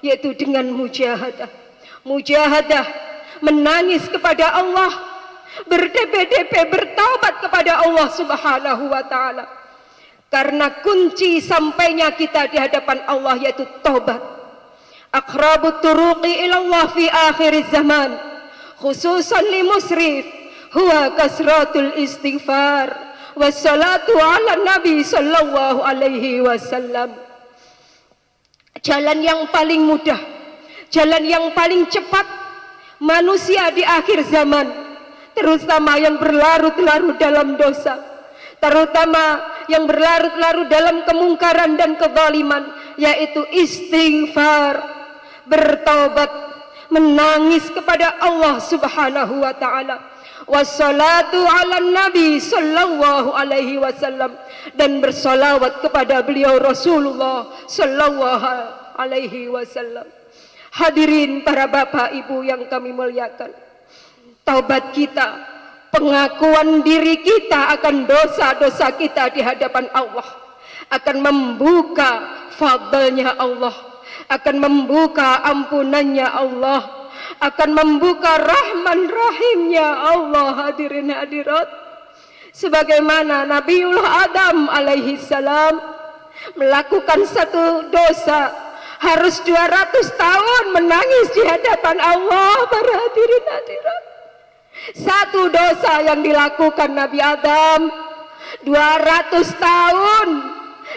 yaitu dengan mujahadah. Mujahadah, menangis kepada Allah, berdep-dep, bertaubat kepada Allah Subhanahu wa taala. Karena kunci sampainya kita di hadapan Allah yaitu taubat. Aqrabut turuqi ila Allah fi akhir zaman, khususan li musrif, huwa kasratul istighfar wassalatu ala nabi sallallahu alaihi wasallam. Jalan yang paling mudah, jalan yang paling cepat manusia di akhir zaman, terutama yang berlarut-larut dalam dosa, terutama yang berlarut-larut dalam kemungkaran dan kezaliman, yaitu istighfar, bertaubat, menangis kepada Allah Subhanahu wa taala. Wassalatu ala nabi sallallahu alaihi wasallam, dan bersolawat kepada beliau Rasulullah sallallahu alaihi wasallam. Hadirin para bapak ibu yang kami muliakan, taubat kita, pengakuan diri kita akan dosa-dosa kita di hadapan Allah akan membuka fadlnya Allah, akan membuka ampunannya Allah, akan membuka rahman rahimnya Allah. Hadirin hadirat, sebagaimana Nabiullah Adam alaihi salam melakukan satu dosa harus 200 tahun menangis di hadapan Allah. Para hadirin hadirat, satu dosa yang dilakukan Nabi Adam 200 tahun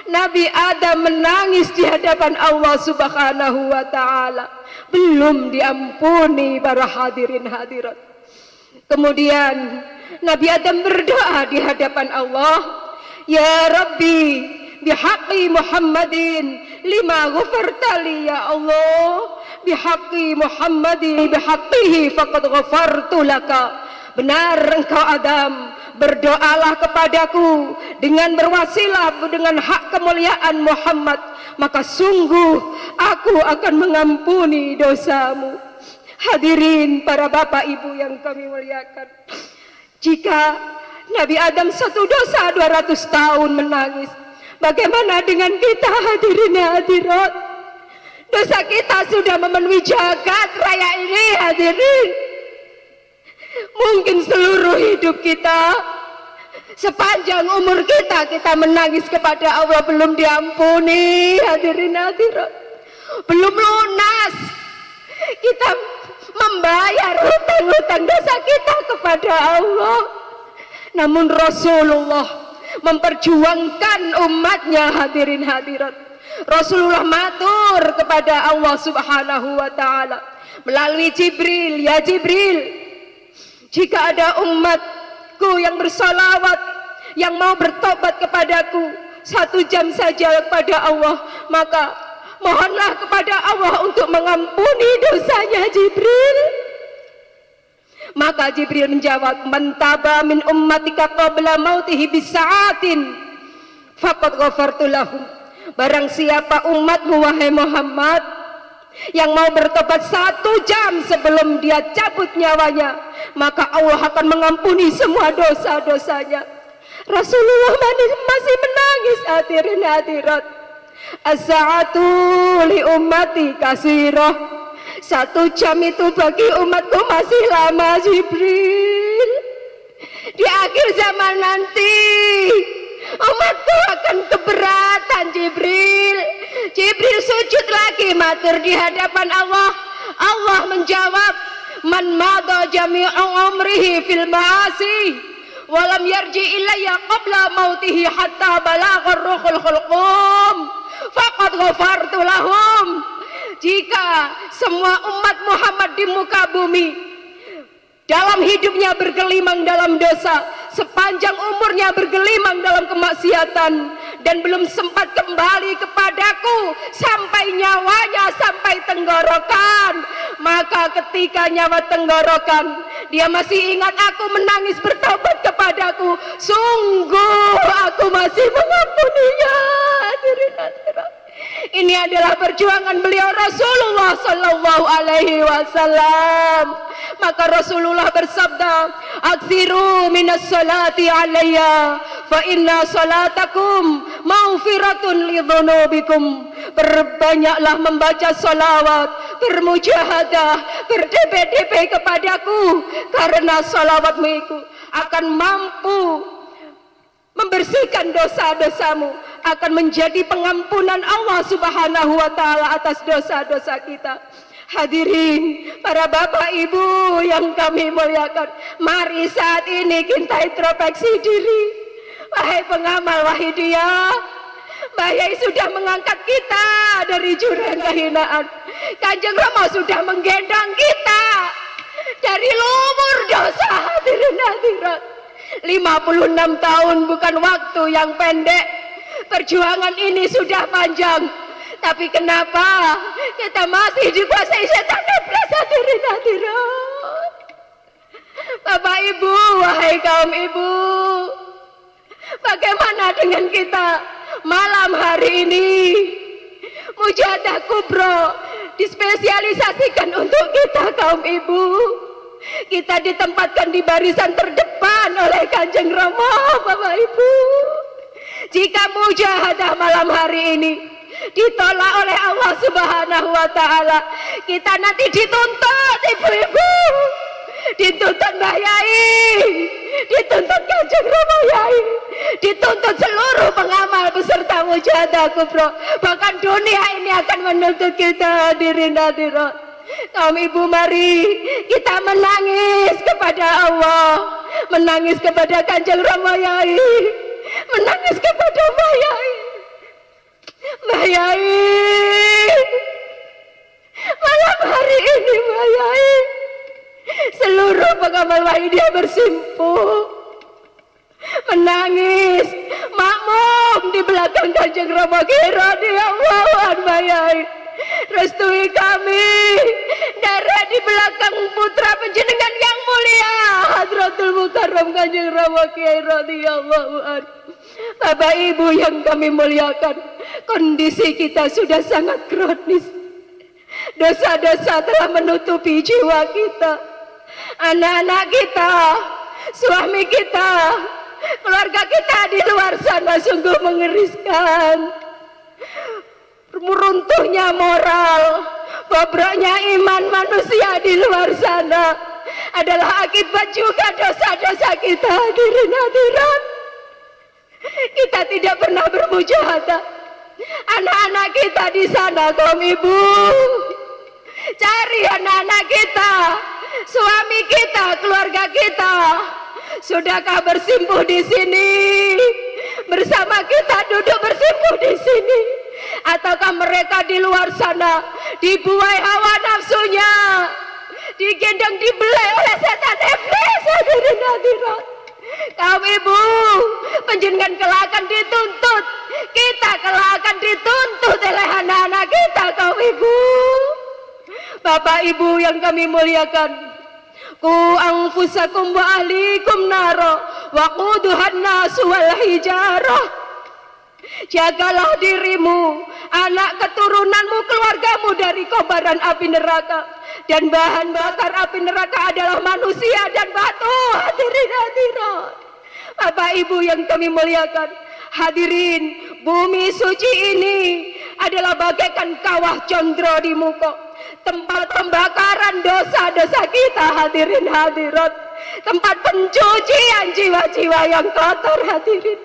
Nabi Adam menangis di hadapan Allah Subhanahu wa taala, belum diampuni. Para hadirin hadirat, kemudian Nabi Adam berdoa di hadapan Allah, ya Rabbi bihaqqi Muhammadin lima ghafartali, ya Allah, bihaqqi Muhammadin bihaqqihi faqad ghafartu laka. Benar engkau Adam, berdoalah kepadaku dengan berwasilah dengan hak kemuliaan Muhammad, maka sungguh aku akan mengampuni dosamu. Hadirin para bapak ibu yang kami muliakan, jika Nabi Adam satu dosa 200 tahun menangis, bagaimana dengan kita? Hadirin hadirat, dosa kita sudah memenuhi jagat raya ini. Hadirin, mungkin seluruh hidup kita, sepanjang umur kita menangis kepada Allah belum diampuni. Hadirin hadirat, belum lunas kita membayar hutang-hutang dosa kita kepada Allah. Namun Rasulullah memperjuangkan umatnya. Hadirin hadirat, Rasulullah matur kepada Allah Subhanahu wa taala melalui Jibril, ya Jibril, jika ada umatku yang bersolawat, yang mau bertobat kepadaku 1 jam saja kepada Allah, maka mohonlah kepada Allah untuk mengampuni dosanya. Jibril, maka Jibril menjawab, man taba min ummatika qabla mautihi bisa'atin faqad ghafartu lahum. Barang siapa umatmu wahai Muhammad yang mau bertobat 1 jam sebelum dia cabut nyawanya, maka Allah akan mengampuni semua dosa-dosanya. Rasulullah masih menangis. Hadirin hadirat, as-sa'atu li ummati kasirah, 1 jam itu bagi umatku masih lama. Jibril, di akhir zaman nanti umatku akan keberatan. Jibril sujud lagi matur di hadapan Allah. Allah menjawab, man madha jami'u umrihi fil ma'asi walam yarji ilayya qabla mautihi hatta balagha ruhul khulqum faqad ghafartu lahum. Jika semua umat Muhammad di muka bumi dalam hidupnya bergelimang dalam dosa, sepanjang umurnya bergelimang dalam kemaksiatan, dan belum sempat kembali kepadaku sampai nyawanya sampai tenggorokan, maka ketika nyawa tenggorokan dia masih ingat aku, menangis bertobat kepadaku, sungguh aku masih mengampuninya. Hadirin hadirat, ini adalah perjuangan beliau Rasulullah sallallahu alaihi wasallam. Maka Rasulullah bersabda, aksiru minas salati alayya fa inna salatakum maghfiratun lidhunubikum Berbanyaklah membaca salawat, bermujahadah, berdebe-debe kepadaku, karena salawatmu itu akan mampu membersihkan dosa-dosamu, akan menjadi pengampunan Allah Subhanahu wa Ta'ala atas dosa-dosa kita. Hadirin, para bapak ibu yang kami muliakan, mari saat ini kita introspeksi diri. Wahai pengamal wahidiyah, Mbah Yai sudah mengangkat kita dari jurang kehinaan. Kanjeng Rama sudah menggendong kita dari lumur dosa. Hadirin hadirat, 56 tahun bukan waktu yang pendek. Perjuangan ini sudah panjang, tapi kenapa kita masih dikuasai setan iblis? Hadirin hadirat, Bapak Ibu, wahai kaum ibu, bagaimana dengan kita malam hari ini? Mujahadah kubro dispesialisasikan untuk kita kaum ibu. Kita ditempatkan di barisan terdepan oleh Kanjeng Rama, Bapak Ibu. Jika mujahadah malam hari ini ditolak oleh Allah Subhanahu wa Ta'ala, kita nanti dituntut ibu-ibu, dituntut Mbah Yai, dituntut Kanjeng Rama Yai, dituntut seluruh pengamal peserta mujahadah kubro. Bahkan dunia ini akan menuntut kita. Hadirin hadirat, kaum ibu, mari kita menangis kepada Allah, menangis kepada Kanjeng Rama Yai, menangis kepada Mbah Yai. Mbah Yai, malam hari ini Mbah Yai, seluruh pengamal wahidiyah bersimpuh, menangis, makmum di belakang Kanjeng Rama radhiyallahu anhu. Mbah Yai, restui kami darah di belakang putra panjenengan yang mulia Hadratul Mukarram Kanjeng Rama Kiai radhiyallahu anhu. Bapak Ibu yang kami muliakan, kondisi kita sudah sangat kronis. Dosa-dosa telah menutupi jiwa kita, anak-anak kita, suami kita, keluarga kita di luar sana sungguh mengeriskan. Meruntuhnya moral, bobroknya iman manusia di luar sana adalah akibat juga dosa-dosa kita. Hadirin hadirat, kita tidak pernah bermujahadah. Anak-anak kita di sana, kaum ibu, cari anak-anak kita, suami kita, keluarga kita. Sudahkah bersimpuh di sini bersama kita, duduk bersimpuh di sini? Ataukah mereka di luar sana dibuai hawa nafsunya, digendong dibelai oleh setan iblis? Hadirin hadirat, kaum ibu, panjenengan kelak akan dituntut, kita kelak akan dituntut oleh anak-anak kita, kaum ibu. Bapak ibu yang kami muliakan, ku anfusakum wa ahlikum naro wa quduhan nasu wal hijarah. Jagalah dirimu, anak keturunanmu, keluargamu dari kobaran api neraka, dan bahan bakar api neraka adalah manusia dan batu. Hadirin hadirat, Bapak Ibu yang kami muliakan, hadirin, bumi suci ini adalah bagaikan kawah condro di muka, tempat pembakaran dosa-dosa kita. Hadirin hadirat, tempat pencucian jiwa-jiwa yang kotor. Hadirin,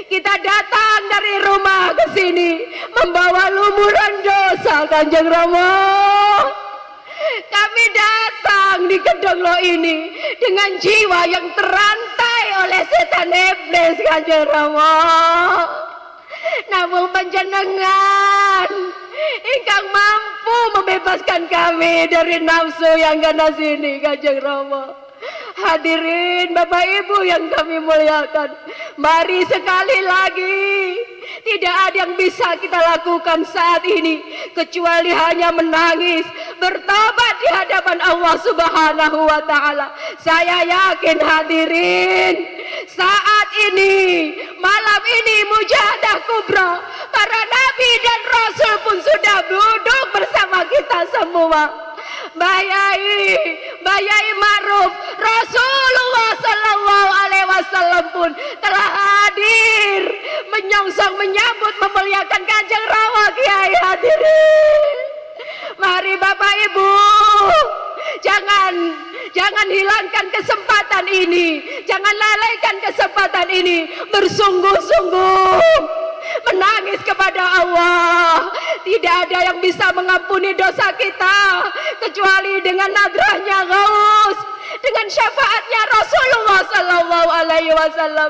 kita datang dari rumah ke sini membawa lumuran dosa Kanjeng Rama. Kami datang di gedung lo ini dengan jiwa yang terantai oleh setan iblis Kanjeng Rama. Namun panjenengan ingkang mampu membebaskan kami dari nafsu yang ganas ini Kanjeng Rama. Hadirin Bapak Ibu yang kami muliakan, mari sekali lagi, tidak ada yang bisa kita lakukan saat ini kecuali hanya menangis, bertobat di hadapan Allah Subhanahu wa Ta'ala. Saya yakin hadirin, saat ini, malam ini mujahadah kubra, para nabi dan rasul pun sudah duduk bersama kita semua. Mbah Yai Ma'ruf Rasulullah Sallallahu Alaihi Wasallam pun telah hadir menyongsong, menyambut, memuliakan Kanjeng Rama Kiai hadirin. Mari Bapak Ibu, jangan hilangkan kesempatan ini, jangan lalaikan kesempatan ini, bersungguh-sungguh menangis kepada Allah. Tidak ada yang bisa mengampuni dosa kita kecuali dengan nadrahnya Ghaus, dengan syafaatnya Rasulullah sallallahu alaihi wasallam.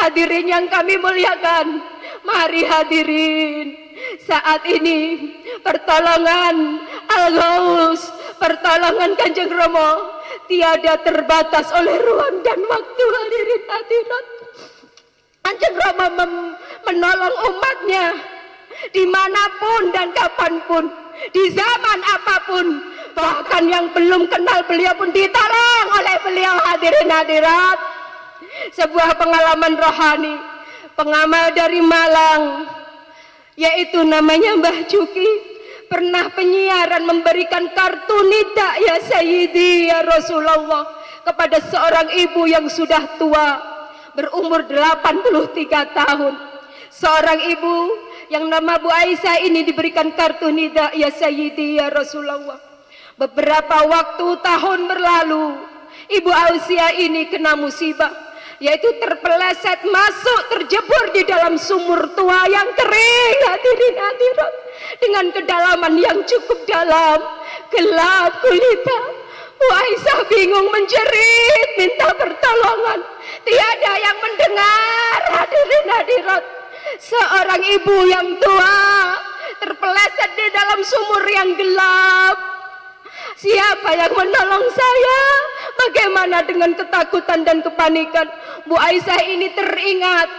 Hadirin yang kami muliakan, mari hadirin, saat ini pertolongan Al-Ghaus, pertolongan Kanjeng Rama tiada terbatas oleh ruang dan waktu. Hadirin hadirat, Kanjeng Rama menolong umatnya dimanapun dan kapanpun, di zaman apapun. Bahkan yang belum kenal beliau pun ditolong oleh beliau. Hadirin hadirat, sebuah pengalaman rohani pengamal dari Malang, yaitu namanya Mbah Juki, pernah penyiaran memberikan kartu nida ya Sayyidi ya Rasulullah kepada seorang ibu yang sudah tua, berumur 83 tahun. Seorang ibu yang nama Bu Aisyah ini diberikan kartu nida ya Sayyidi ya Rasulullah. Beberapa waktu tahun berlalu, Ibu Aisyah ini kena musibah, yaitu terpeleset masuk, terjebur di dalam sumur tua yang kering. Hadirin hadirat, dengan kedalaman yang cukup dalam, gelap gulita. Bu Aisyah bingung menjerit, minta pertolongan, tiada yang mendengar. Hadirin hadirat, seorang ibu yang tua terpeleset di dalam sumur yang gelap. Siapa yang menolong saya? Bagaimana dengan ketakutan dan kepanikan? Bu Aisyah ini teringat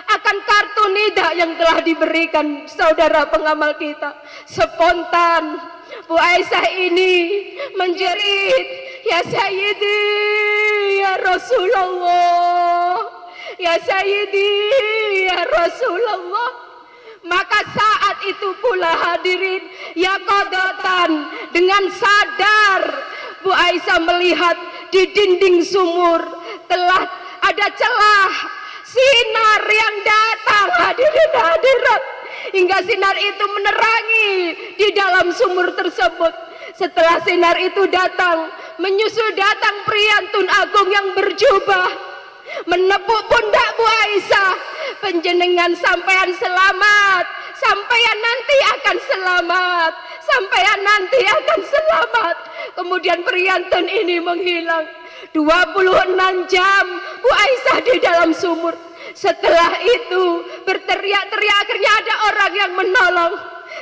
akan kartu nida yang telah diberikan saudara pengamal kita. Spontan Bu Aisyah ini menjerit, ya Sayyidi ya Rasulullah, ya Sayyidi ya Rasulullah. Maka saat itu pula hadirin ya qadatan, dengan sadar Bu Aisyah melihat di dinding sumur telah ada celah sinar yang datang. Hadirin hadirat, hingga sinar itu menerangi di dalam sumur tersebut. Setelah sinar itu datang, menyusul datang Priantun Agung yang berjubah, menepuk pundak Bu Aisyah. Panjenengan sampean selamat, sampean nanti akan selamat, sampean nanti akan selamat. Kemudian Priantun ini menghilang. 26 jam Bu Aisyah di dalam sumur. Setelah itu berteriak-teriak, akhirnya ada orang yang menolong.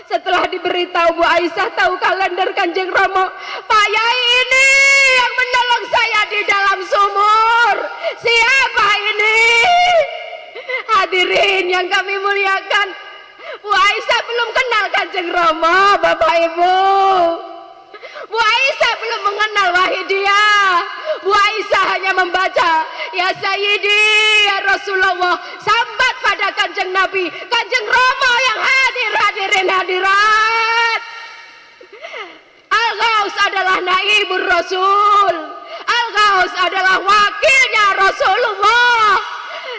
Setelah diberitahu Bu Aisyah tahu kalender Kanjeng Rama, Pak Yai ini yang menolong saya di dalam sumur. Siapa ini? Hadirin yang kami muliakan, Bu Aisyah belum kenal Kanjeng Rama, Bapak Ibu. Bu Aisyah belum mengenal Wahidiyah. Bu Aisyah hanya membaca ya Sayyidi ya Rasulullah, sambat pada Kanjeng Nabi, Kanjeng Rama yang hadir. Hadirin hadirat, Al-Ghaus adalah naibur Rasul, Al-Ghaus adalah wakilnya Rasulullah.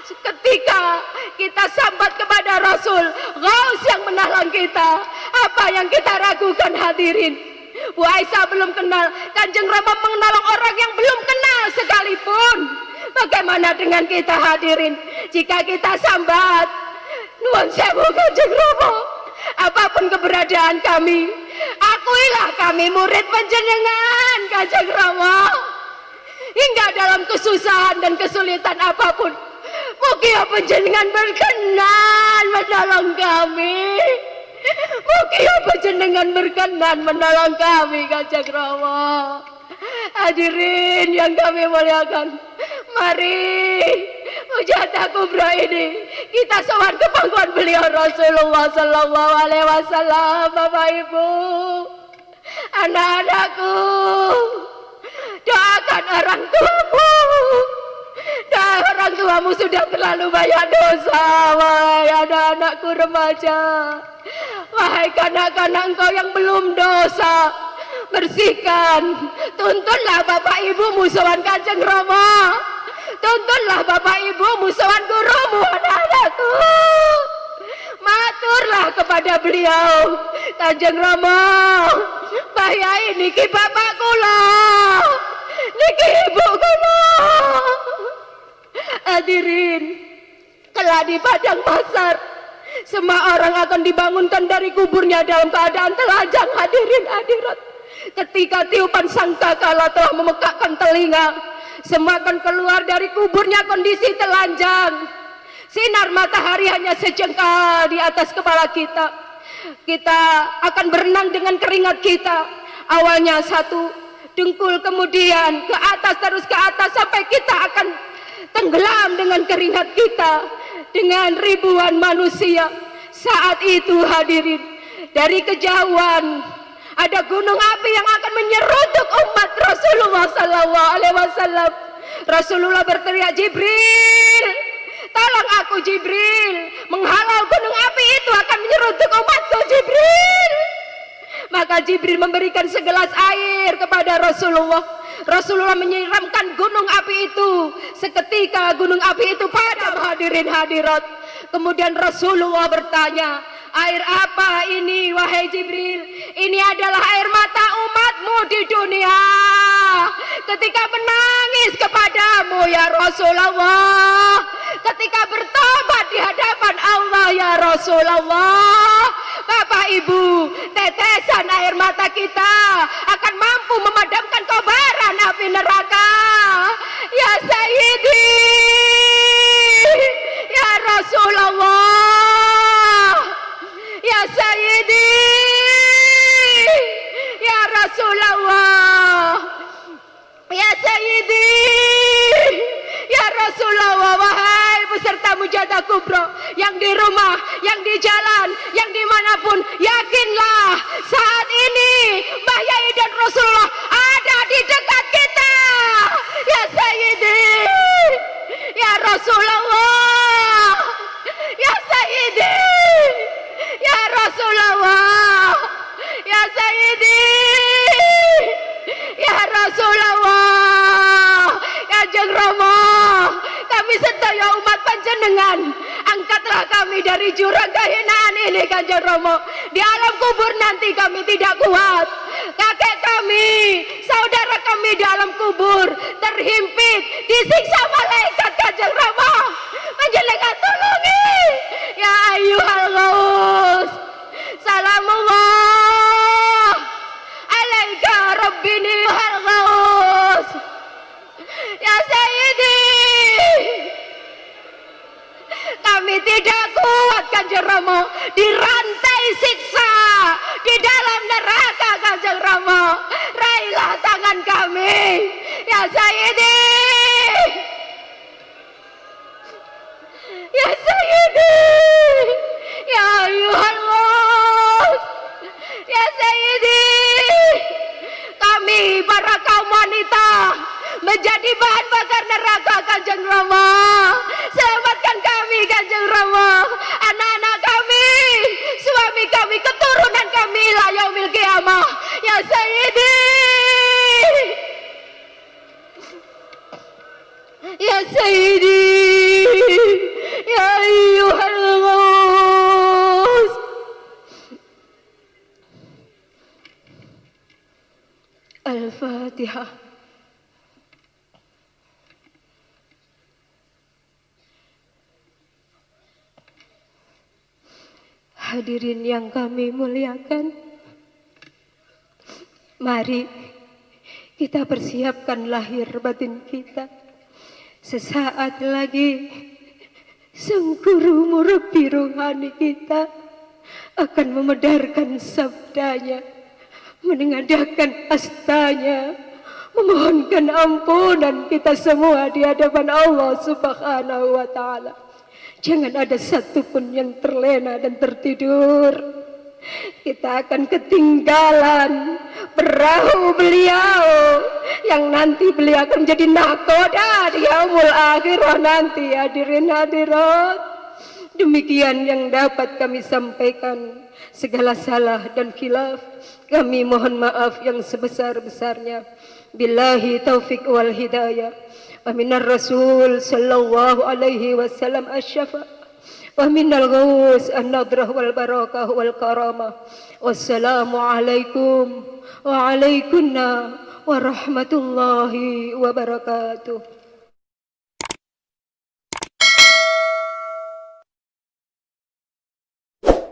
Ketika kita sambat kepada Rasul, Ghaus yang menolong kita. Apa yang kita ragukan hadirin? Bu Aisyah belum kenal, Kanjeng Rama menolong orang yang belum kenal sekalipun. Bagaimana dengan kita hadirin? Jika kita sambat, nuwun sewu Kanjeng Rama, apapun keberadaan kami, akuilah kami murid panjenengan Kanjeng Rama. Hingga dalam kesusahan dan kesulitan apapun, mugia panjenengan berkenan menolong kami. Mugia panjenengan berkenan menolong kami Kanjeng Rama. Hadirin yang kami muliakan, mari Mujahadah Kubra ini kita sowan ke pangkuan beliau Rasulullah sallallahu alaihi wasallam. Bapak Ibu, anak-anakku, doakan orang tuamu. Orang tuamu sudah terlalu banyak dosa. Wahai anak-anakku remaja, wahai kanak-kanak engkau yang belum dosa, bersihkan. Tuntunlah bapak ibumu sowan Kanjeng Rama. Tuntunlah bapak ibumu sowan gurumu. Anak-anakku, maturlah kepada beliau. Kanjeng Rama, Mbah Yai niki bapak kula, niki ibu kula. Hadirin, kelak di padang mahsyar semua orang akan dibangunkan dari kuburnya dalam keadaan telanjang. Hadirin hadirat, ketika tiupan sangkakala telah memekakkan telinga, semua akan keluar dari kuburnya kondisi telanjang. Sinar matahari hanya sejengkal di atas kepala kita. Kita akan berenang dengan keringat kita. Awalnya satu dengkul, kemudian ke atas, terus ke atas, sampai kita akan tenggelam dengan keringat kita dengan ribuan manusia. Saat itu hadirin, dari kejauhan ada gunung api yang akan menyeruduk umat Rasulullah SAW. Rasulullah berteriak, Jibril, tolong aku Jibril, menghalau gunung api itu akan menyeruduk umatku Jibril. Maka Jibril memberikan segelas air kepada Rasulullah. Rasulullah menyiramkan gunung api itu. Seketika gunung api itu padam. Hadirin hadirat. Kemudian Rasulullah bertanya, air apa ini wahai Jibril? Ini adalah air mata umatmu di dunia ketika menangis kepadamu ya Rasulullah, ketika bertobat di hadapan Allah ya Rasulullah. Bapak Ibu, tetesan air mata kita akan mampu memadamkan kobaran api neraka. Ya Sayyidi, ya Rasulullah, ya Sayyidi, ya Rasulullah, ya Sayyidi, ya Rasulullah. Wahai peserta Mujadah Kubro yang di rumah, yang di jalan, yang dimanapun, yakinlah saat ini Mbah Yai dan Rasulullah ada di dekat kita. Ya Sayyidi, ya Rasulullah, ya Sayyidi, ya Rasulullah, ya Sayyidi, ya Rasulullah. Kanjeng Rama, kami sedaya umat panjenengan, angkatlah kami dari jurang kehinaan ini Kanjeng Rama. Di alam kubur nanti kami tidak kuat. Kakek kami, saudara kami di alam kubur terhimpit, disiksa malaikat Kanjeng Rama. Panjenengan tolongi ya ayyuhal ghaus. Salamullah alaika rabbini hal ghaus. Ya Sayyidi, kami tidak kuat Kanjeng Rama, dirantai siksa di dalam neraka Kanjeng Rama. Raihlah tangan kami ya Sayyidi, ya Sayyidi, ya ayyuhal ghaus, ya Sayyidi. Kami para kaum wanita menjadi bahan bakar neraka Kanjeng Rama. Selamatkan kami Kanjeng Rama, anak-anak kami, suami kami, keturunan kami ila yaumil qiyamah. Ya Sayyidi, ya Sayyidi, ya ayyuhal ghaus. Al-Fatihah. Hadirin yang kami muliakan, mari kita persiapkan lahir batin kita. Sesaat lagi sang guru murabbi rohani kita akan memedarkan sabdanya, menengadahkan astanya, memohonkan ampunan kita semua di hadapan Allah Subhanahu wa Ta'ala. Jangan ada satupun yang terlena dan tertidur. Kita akan ketinggalan perahu beliau yang nanti beliau akan menjadi nahkoda di yaumul akhirah nanti. Hadirin hadirat, demikian yang dapat kami sampaikan. Segala salah dan khilaf kami mohon maaf yang sebesar-besarnya. Billahi taufik wal hidayah. Aminar Rasul sallallahu alaihi wasallam asyafa. wa minal ghaus an-nadrah wal barakah wal karamah. Wassalamualaikum wa alaikunna warahmatullahi wabarakatuh.